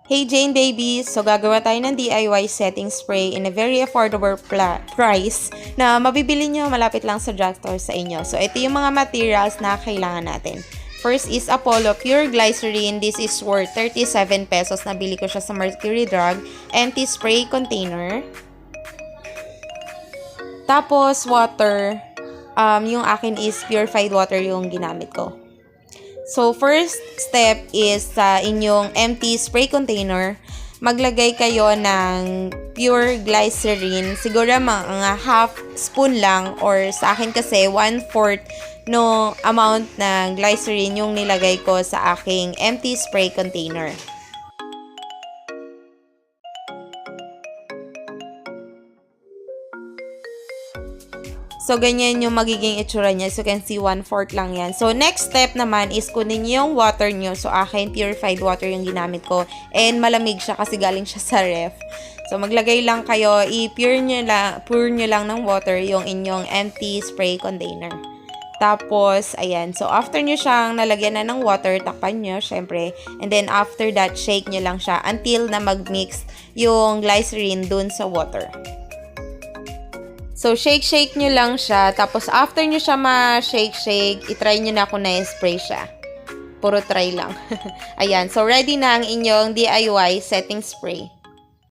Hey Jane babies! So gagawa tayo ng DIY setting spray in a very affordable price na mabibili nyo malapit lang sa drugstore sa inyo. So ito yung mga materials na kailangan natin. First is Apollo Pure Glycerin. This is worth 37 pesos. Nabili ko siya sa Mercury Drug. Empty spray container. Tapos water. Yung akin is purified water yung ginamit ko. So, first step is sa inyong empty spray container, maglagay kayo ng pure glycerin. Siguro mga half spoon lang or sa akin kasi 1/4 no amount ng glycerin yung nilagay ko sa aking empty spray container. So, ganyan yung magiging itsura niya. So, you can see 1/4 lang yan. So, next step naman is kunin niyo yung water nyo. So, akin, purified water yung ginamit ko. And malamig siya kasi galing siya sa ref. So, maglagay lang kayo. I-pour nyo lang ng water yung inyong empty spray container. Tapos, ayan. So, after nyo siyang nalagyan na ng water, takpan nyo, syempre. And then, after that, shake nyo lang siya until na mag-mix yung glycerin dun sa water. So, shake nyo lang siya. Tapos, after nyo siya ma-shake, itry nyo na kung na-spray siya. Puro try lang. Ayan. So, ready na ang inyong DIY setting spray.